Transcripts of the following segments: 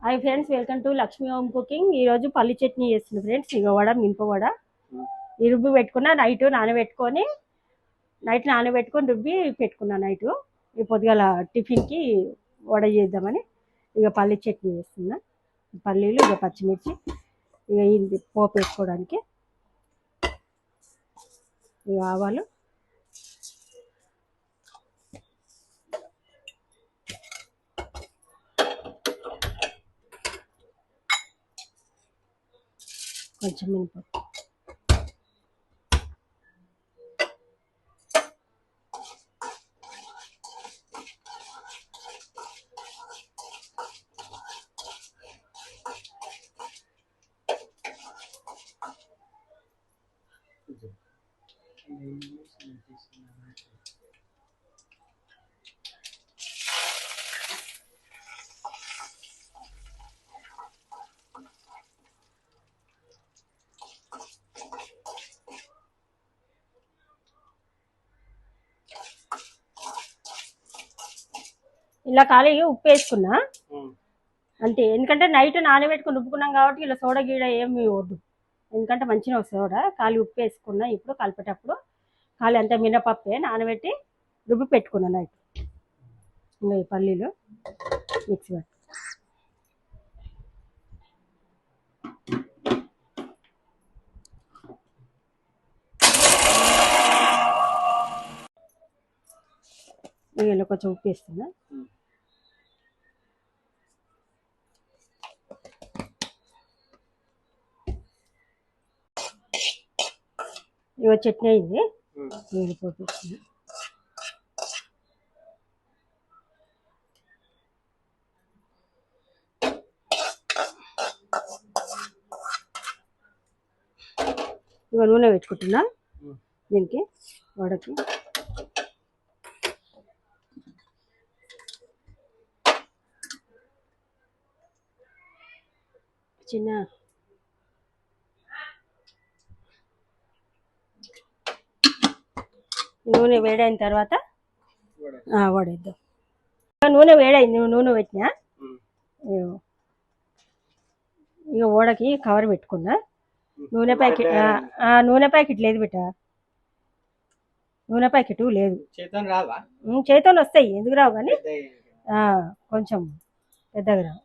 Hi friends, welcome to Lakshmi home cooking. ఈరోజు పల్లి చట్నీ చేస్తుంది ఫ్రెండ్స్. ఇక వడ, మినప వడ రుబ్బి పెట్టుకున్నా. నైట్ నానబెట్టుకొని రుబ్బి పెట్టుకున్నా నైటు. ఈ పొద్దుగాల టిఫిన్కి వడ చేద్దామని ఇక పల్లి చట్నీ చేస్తున్నా. పల్లీలు, ఇక పచ్చిమిర్చి, ఇక ఇది పోపు వేసుకోవడానికి, ఇక ఆవాలు, కొంచెం మినపప్పు, ఇలా ఖాళీ ఉప్పు వేసుకున్నా అంతే. ఎందుకంటే నైట్ నానబెట్టుకుని రుబ్బుకున్నాం కాబట్టి ఇలా సోడా గీడ ఏమి వద్దు. ఎందుకంటే మంచిగా వస్తుంది సోడా. ఖాళీ ఉప్పు వేసుకున్నా. ఇప్పుడు కలిపేటప్పుడు ఖాళీ అంతా మినపప్పే నానబెట్టి రుబ్బి పెట్టుకున్నా నైట్. ఇంకా ఈ పల్లీలు మిక్సీ పట్టు, ఇలా కొంచెం ఉప్పు వేస్తున్నా. ఇవ చట్నీ అయింది. పోపిస్తున్నా. ఇవ నూనె పెట్టుకుంటున్నా దీనికి, వడకి. చిన్న నూనె వేడైన తర్వాత వడేద్దాం. నూనె వేడైంది, నూనె పెట్టినా. ఇక ఓడకి కవర్ పెట్టుకున్నా. నూనె ప్యాకెట్ లేదు బిడ్డ. నూనె ప్యాకెట్ లేదు. చేతితో వస్తాయి, ఎందుకు రావు కానీ కొంచెం పెద్దగా రావు.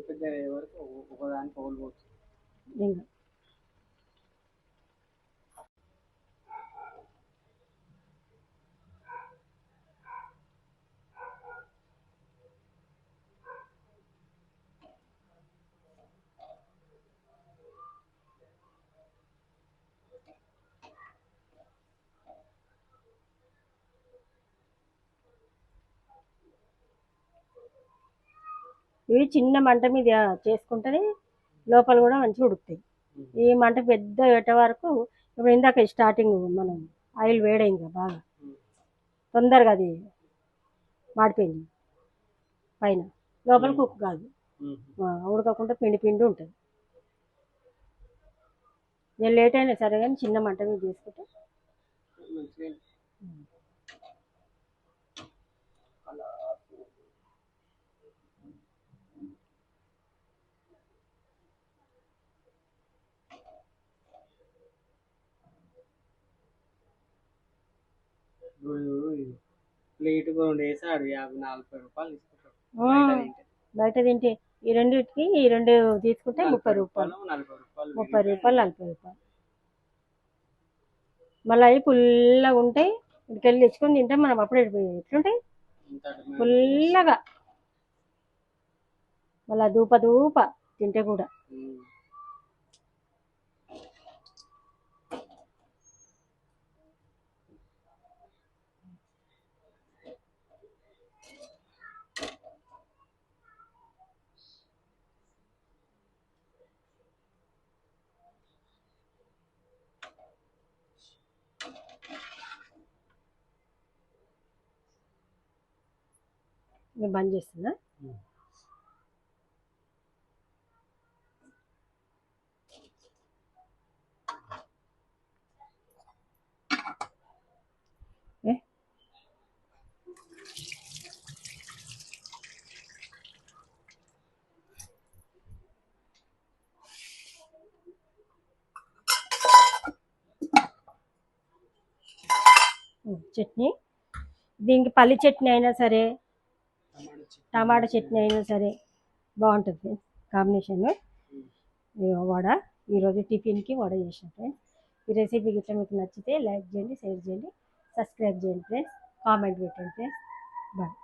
పెద్ద వరకు ఒకదానికి ఒకటి ఇవి చిన్న మంట మీద చేసుకుంటేనే లోపల కూడా మంచిగా ఉడుకుతాయి. ఈ మంట పెద్ద పెట్టే వరకు ఇప్పుడు ఇందాక స్టార్టింగ్ మనం ఆయిల్ వేడైంది బాగా తొందరగా అది మాడిపోయింది పైన, లోపల కుక్ కాదు, ఉడకకుండా పిండి పిండి ఉంటుంది. నేను లేట్ అయినా సరే కానీ చిన్న మంట మీద చేసుకుంటే ప్లేట్ కూడా వేసాడు 50-40 రూపాయలు తీసుకుంటాడు బయట తింటే. ఈ రెండింటికి ఈ రెండు తీసుకుంటే 30 రూపాయలు, 30 రూపాయలు 40 రూపాయలు. మళ్ళీ అవి పుల్లగా ఉంటాయి. ఇక్కడికి తెచ్చుకొని తింటే మనం అప్పుడే ఎట్లుంటాయి పుల్లగా, మళ్ళీ దూప దూప తింటే కూడా. నేను బంద్ చేస్తున్నా. చట్నీ, దీనికి పల్లి చట్నీ అయినా సరే టమాటా చట్నీ అయినా సరే బాగుంటుంది కాంబినేషన్. వడ, ఈరోజు టిఫిన్కి వడ చేసిన ఫ్రెండ్స్. ఈ రెసిపీ గిట్లా మీకు నచ్చితే లైక్ చేయండి, షేర్ చేయండి, సబ్స్క్రైబ్ చేయండి ఫ్రెండ్స్, కామెంట్ పెట్టండి ఫ్రెండ్స్. బాయ్.